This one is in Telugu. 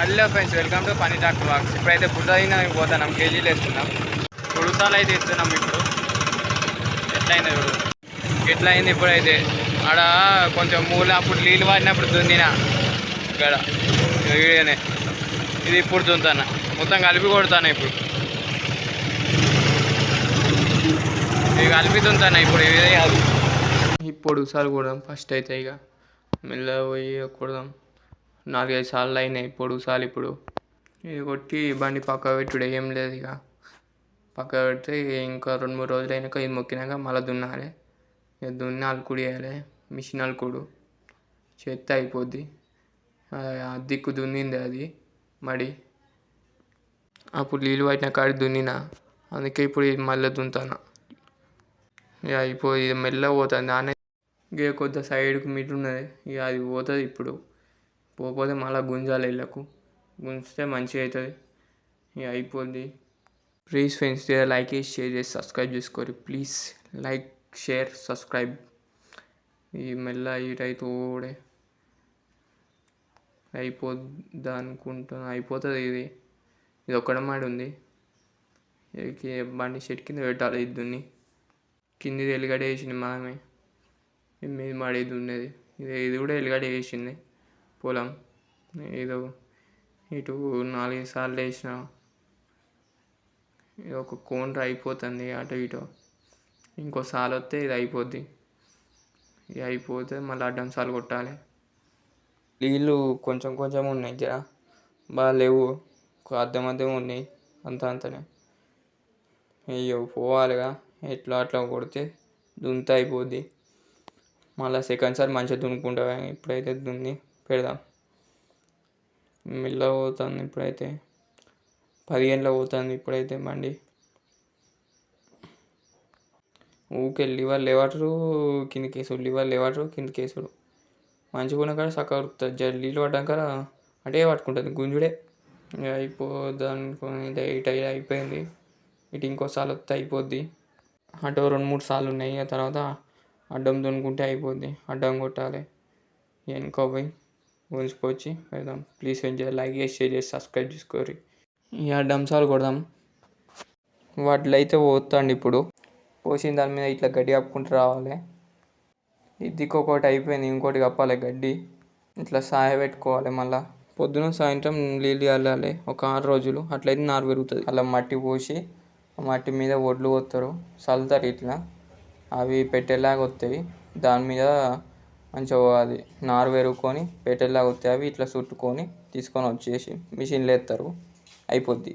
హలో ఫ్రెండ్స్, వెల్కమ్ టు పని డాక్టర్ వాక్స్. ఇప్పుడైతే బుర్రయినా పోతున్నాం, కేజీలు వేస్తున్నాం. పొడుసాలు అయితే ఇస్తున్నాం. ఇప్పుడు ఎట్లయింది చూడు, ఎట్లా అయింది ఇప్పుడైతే. ఆడ కొంచెం మూల అప్పుడు నీళ్ళు వాడినప్పుడు దున్నిన ఇక్కడ వీడియోనే, ఇది ఇప్పుడు దున్నుతాను. మొత్తం కలిపి కొడతాను ఇప్పుడు, ఇవి కలిపి దున్నుతాను ఇప్పుడు. ఇదే కాదు, ఇప్పుడు సార్లు కొడదాం. ఫస్ట్ అయితే ఇక మెల్లగా పోయి కొడదాం. 4-5 సార్లు అయినాయి పొడుసాలు. ఇప్పుడు ఇది కొట్టి బండి పక్క పెట్టుడు, ఏం లేదు. ఇక పక్క పెడితే ఇంకా 2-3 రోజులు అయినాక ఇది మొక్కినాక మళ్ళీ దున్నాలి. ఇక దున్ని అలుకుడు వేయాలి. మిషన్ అలుకుడు చేస్తే అయిపోద్ది. దిక్కు దున్నింది అది మడి, అప్పుడు నీళ్ళు పట్టిన కాడి దున్నిన, అందుకే ఇప్పుడు ఇది మళ్ళీ దున్నుతాను. ఇక అయిపోయి ఇది మెల్లగా పోతుంది. దాన్ని ఇక కొద్దిగా సైడ్కి మిడ్ ఉన్నది, ఇక అది పోతుంది. ఇప్పుడు పోతే మళ్ళీ గుంజాలి, ఇళ్ళకు గుంజితే మంచిగా అవుతుంది. ఇక అయిపోద్ది. ప్లీజ్ ఫ్రెండ్స్, లైక్ చేసి షేర్ చేసి సబ్స్క్రైబ్ చేసుకోరు. Please like, share, subscribe. ఈ మెల్ల ఇటైతే అయిపోద్ది అనుకుంటున్నా. అయిపోతుంది. ఇది ఒక్కడ మాడి ఉంది. బండి షెట్ కింద పెట్టాలి. ఇది దున్ని కిందిది ఎల్లిగడ్డ వేసింది మామే, మీద మాడి దున్నేది. ఇది కూడా ఎల్లిగడ్డ వేసింది పొలం. ఏదో ఇటు 4-5 సార్లు వేసిన. ఇది ఒక కోనర్ అయిపోతుంది. అటు ఇటు ఇంకోసారి వస్తే ఇది అయిపోద్ది. ఇది అయిపోతే మళ్ళీ అడ్డం సార్లు కొట్టాలి. నీళ్ళు కొంచెం కొంచెం ఉన్నాయి, జర బాగా లేవు, అద్దం ఉన్నాయి. అంతనే అయ్యో పోవాలిగా. ఎట్లా అట్లా కొడితే దున్నితే అయిపోద్ది. మళ్ళీ సెకండ్ సారి మంచిగా దున్నుకుంటా. ఇప్పుడైతే దున్ని పెడదాం. మెల్లగా పోతుంది. ఇప్పుడైతే 10 గంటలకు పోతుంది. ఇప్పుడైతే బండి ఊకే లివర్ కిందికి వేసుడు, లివర్ కిందికి వేసుడు. మంచిగా ఉన్న కాడ చక్కగా ఉరుకుతుంది. నీళ్ళు పడ్డాక అటే పట్టుకుంటుంది, గుంజుడే. అయిపోద్ది అనుకుని ఇటు అయిపోయింది. ఇటు ఇంకోసారి వస్తే అయిపోద్ది. అటు 2-3 సార్లు ఉన్నాయి. ఆ తర్వాత అడ్డం దున్నుకుంటే అయిపోద్ది. అడ్డం కొట్టాలి. వెనుక పోయి గుంజుకొచ్చి పెడదాం. ప్లీజ్ లైక్ చేసి షేర్ చేసి సబ్స్క్రైబ్ చేసుకోరు. ఈ అడ్డం సార్లు కొడదాం. వాటిలో అయితే పోతాండి. ఇప్పుడు పోసిన దాని మీద ఇట్లా గడ్డి కప్పుకుంటూ రావాలి. ఇదికి ఒకటి అయిపోయింది, ఇంకోటి కప్పాలి గడ్డి. ఇట్లా సాయ పెట్టుకోవాలి. మళ్ళీ పొద్దున సాయంత్రం నీళ్ళు చల్లాలి. ఒక 6 రోజులు అట్లయితే నారు పెరుగుతుంది. అలా మట్టి పోసి మట్టి మీద ఒడ్లు పోస్తారు, చల్లుతారు. ఇట్లా అవి పెట్టేలాగా వస్తాయి. దాని మీద మంచిగా అది నారు పెరుగుకొని పెట్టేలాగా వస్తాయి. అవి ఇట్లా చుట్టుకొని తీసుకొని వచ్చేసి మిషన్లో వేస్తారు. అయిపోద్ది.